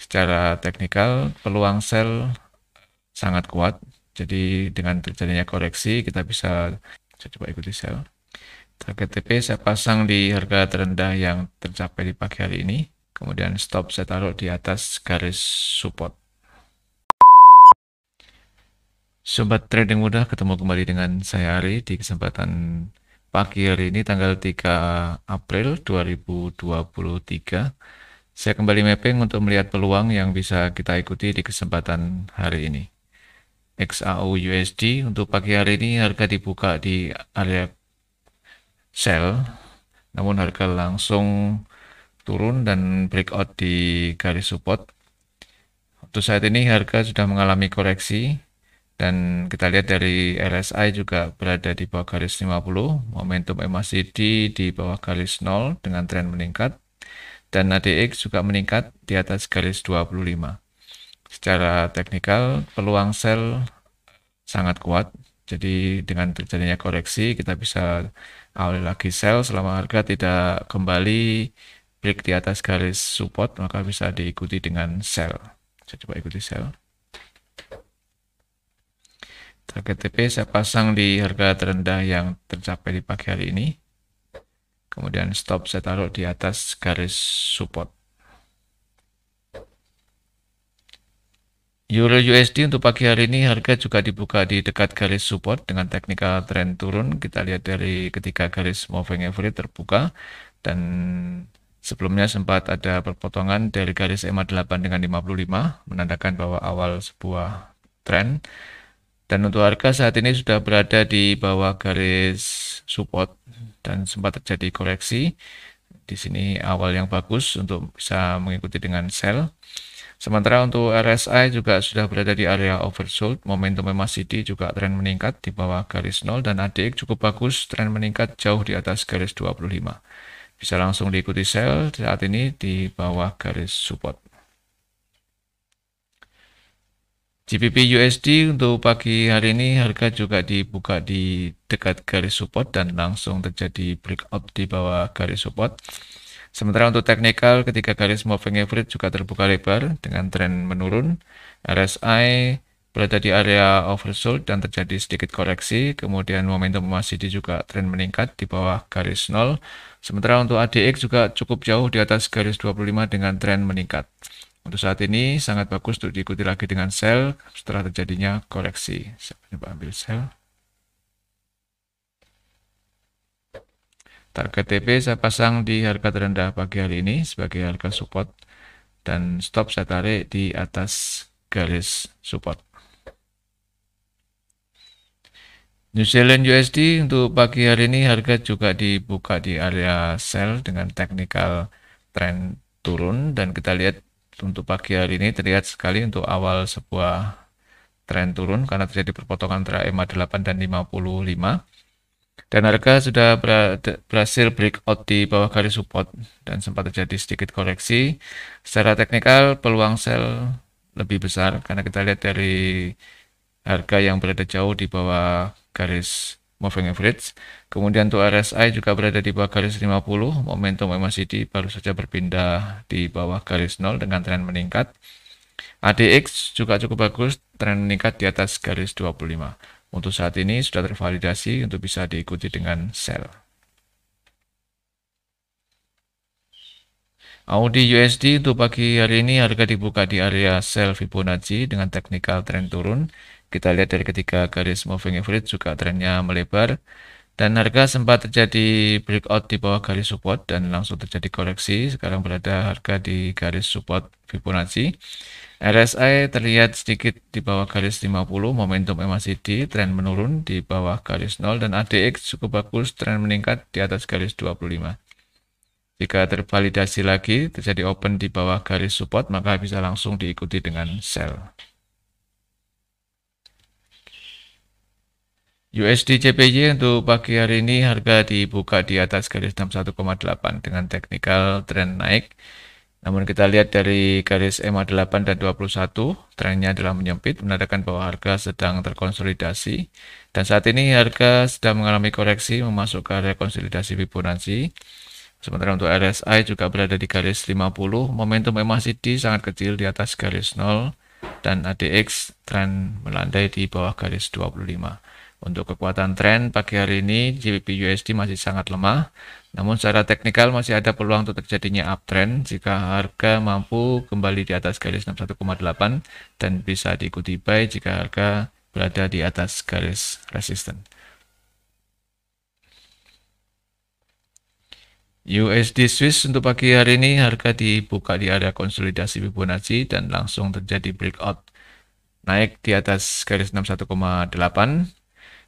Secara teknikal, peluang sell sangat kuat. Jadi dengan terjadinya koreksi, kita bisa saya coba ikuti sell. Target TP saya pasang di harga terendah yang tercapai di pagi hari ini. Kemudian stop saya taruh di atas garis support. Sobat trading mudah, ketemu kembali dengan saya Ari di kesempatan pagi hari ini tanggal 3 April 2023. Saya kembali mapping untuk melihat peluang yang bisa kita ikuti di kesempatan hari ini. XAU USD untuk pagi hari ini harga dibuka di area sell, namun harga langsung turun dan breakout di garis support. Untuk saat ini harga sudah mengalami koreksi dan kita lihat dari RSI juga berada di bawah garis 50, momentum MACD di bawah garis 0 dengan tren meningkat, dan ADX juga meningkat di atas garis 25. Secara teknikal, peluang sell sangat kuat. Jadi dengan terjadinya koreksi, kita bisa awali lagi sell selama harga tidak kembali break di atas garis support, maka bisa diikuti dengan sell. Saya coba ikuti sell. Target TP saya pasang di harga terendah yang tercapai di pagi hari ini. Kemudian stop saya taruh di atas garis support. Euro USD untuk pagi hari ini harga juga dibuka di dekat garis support dengan technical trend turun. Kita lihat dari ketika garis moving average terbuka dan sebelumnya sempat ada perpotongan dari garis EMA 8 dengan 55 menandakan bahwa awal sebuah trend. Dan untuk harga saat ini sudah berada di bawah garis support dan sempat terjadi koreksi. Di sini awal yang bagus untuk bisa mengikuti dengan sell. Sementara untuk RSI juga sudah berada di area oversold, momentum MACD juga tren meningkat di bawah garis 0 dan ADX cukup bagus, tren meningkat jauh di atas garis 25. Bisa langsung diikuti sell saat ini di bawah garis support. GBP USD untuk pagi hari ini harga juga dibuka di dekat garis support dan langsung terjadi breakout di bawah garis support. Sementara untuk teknikal ketika garis moving average juga terbuka lebar dengan tren menurun, RSI berada di area oversold dan terjadi sedikit koreksi, kemudian momentum MACD juga tren meningkat di bawah garis 0. Sementara untuk ADX juga cukup jauh di atas garis 25 dengan tren meningkat. Untuk saat ini sangat bagus untuk diikuti lagi dengan sell setelah terjadinya koreksi. Saya coba ambil sell. Target TP saya pasang di harga terendah pagi hari ini sebagai harga support dan stop saya tarik di atas garis support. New Zealand USD untuk pagi hari ini harga juga dibuka di area sell dengan technical trend turun dan kita lihat untuk pagi hari ini terlihat sekali untuk awal sebuah tren turun karena terjadi perpotongan antara EMA 8 dan 55. Dan harga sudah berhasil breakout di bawah garis support dan sempat terjadi sedikit koreksi. Secara teknikal peluang sell lebih besar karena kita lihat dari harga yang berada jauh di bawah garis moving average. Kemudian untuk RSI juga berada di bawah garis 50. Momentum MACD baru saja berpindah di bawah garis 0 dengan tren meningkat. ADX juga cukup bagus, tren meningkat di atas garis 25. Untuk saat ini sudah tervalidasi untuk bisa diikuti dengan sell. Audi USD untuk pagi hari ini harga dibuka di area sell Fibonacci dengan technical trend turun. Kita lihat dari ketika garis moving average juga trennya melebar dan harga sempat terjadi breakout di bawah garis support dan langsung terjadi koreksi. Sekarang berada harga di garis support Fibonacci. RSI terlihat sedikit di bawah garis 50, momentum MACD tren menurun di bawah garis 0 dan ADX cukup bagus, tren meningkat di atas garis 25. Jika tervalidasi lagi terjadi open di bawah garis support maka bisa langsung diikuti dengan sell. USD JPY untuk pagi hari ini harga dibuka di atas garis 61,8 dengan technical trend naik. Namun kita lihat dari garis EMA 8 dan 21, trennya adalah menyempit, menandakan bahwa harga sedang terkonsolidasi. Dan saat ini harga sedang mengalami koreksi, memasuk ke area konsolidasi Fibonacci. Sementara untuk RSI juga berada di garis 50, momentum MACD sangat kecil di atas garis 0, dan ADX tren melandai di bawah garis 25. Untuk kekuatan tren pagi hari ini, GBP USD masih sangat lemah, namun secara teknikal masih ada peluang untuk terjadinya uptrend jika harga mampu kembali di atas garis 61,8 dan bisa diikuti buy jika harga berada di atas garis resisten. USD Swiss untuk pagi hari ini harga dibuka di area konsolidasi Fibonacci dan langsung terjadi breakout naik di atas garis 61,8.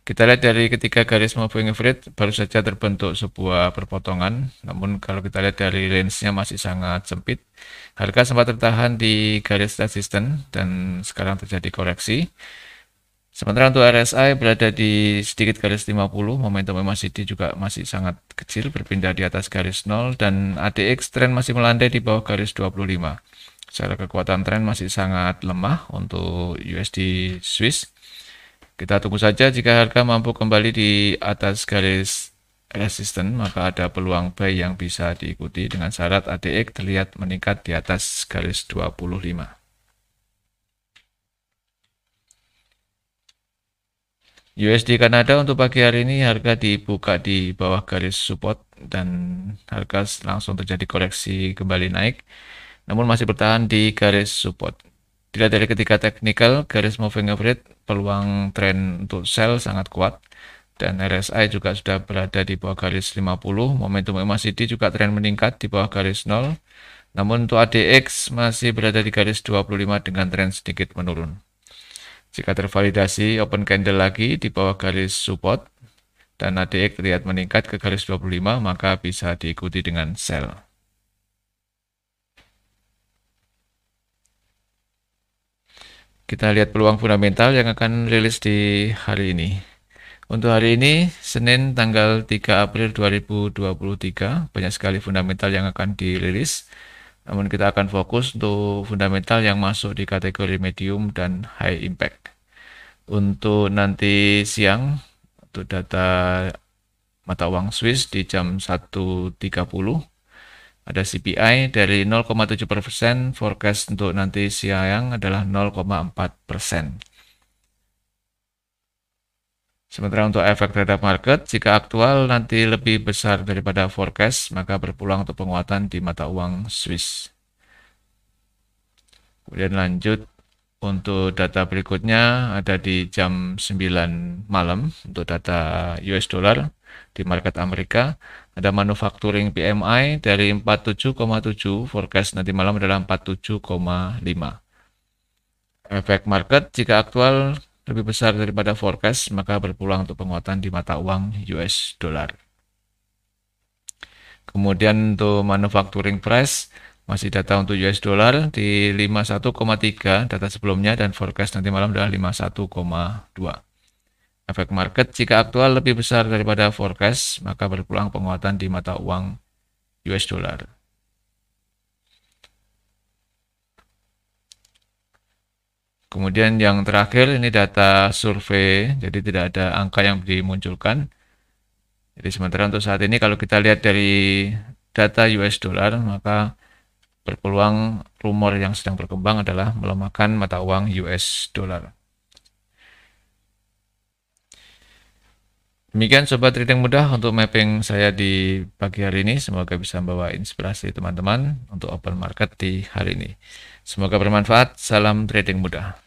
Kita lihat dari ketiga garis moving average baru saja terbentuk sebuah perpotongan, namun kalau kita lihat dari range-nya masih sangat sempit. Harga sempat tertahan di garis resisten dan sekarang terjadi koreksi. Sementara untuk RSI berada di sedikit garis 50, momentum MACD juga masih sangat kecil berpindah di atas garis 0 dan ADX tren masih melandai di bawah garis 25. Secara kekuatan tren masih sangat lemah untuk USD Swiss. Kita tunggu saja jika harga mampu kembali di atas garis resisten, maka ada peluang buy yang bisa diikuti dengan syarat ADX terlihat meningkat di atas garis 25. USD Kanada untuk pagi hari ini harga dibuka di bawah garis support dan harga langsung terjadi koreksi kembali naik, namun masih bertahan di garis support. Dilihat dari ketiga teknikal, garis moving average peluang tren untuk sell sangat kuat dan RSI juga sudah berada di bawah garis 50, momentum MACD juga tren meningkat di bawah garis 0, namun untuk ADX masih berada di garis 25 dengan tren sedikit menurun. Jika tervalidasi open candle lagi di bawah garis support dan ADX terlihat meningkat ke garis 25, maka bisa diikuti dengan sell. Kita lihat peluang fundamental yang akan rilis di hari ini. Untuk hari ini, Senin tanggal 3 April 2023, banyak sekali fundamental yang akan dirilis. Namun kita akan fokus untuk fundamental yang masuk di kategori medium dan high impact. Untuk nanti siang, untuk data mata uang Swiss di jam 1.30, ada CPI dari 0,7%, forecast untuk nanti siang adalah 0,4%. Sementara untuk efek terhadap market, jika aktual nanti lebih besar daripada forecast, maka berpeluang untuk penguatan di mata uang Swiss. Kemudian lanjut untuk data berikutnya ada di jam 9 malam untuk data US dollar di market Amerika. Ada manufacturing PMI dari 47,7, forecast nanti malam adalah 47,5. Efek market jika aktual lebih besar daripada forecast, maka berpeluang untuk penguatan di mata uang US dollar. Kemudian untuk manufacturing price, masih data untuk US dollar di 51,3 data sebelumnya dan forecast nanti malam adalah 51,2. Efek market jika aktual lebih besar daripada forecast, maka berpeluang penguatan di mata uang US dollar. Kemudian yang terakhir ini data survei, jadi tidak ada angka yang dimunculkan. Jadi sementara untuk saat ini kalau kita lihat dari data US dollar, maka berpeluang rumor yang sedang berkembang adalah melemahkan mata uang US dollar. Demikian Sobat Trading Mudah untuk mapping saya di pagi hari ini. Semoga bisa membawa inspirasi teman-teman untuk open market di hari ini. Semoga bermanfaat. Salam trading mudah.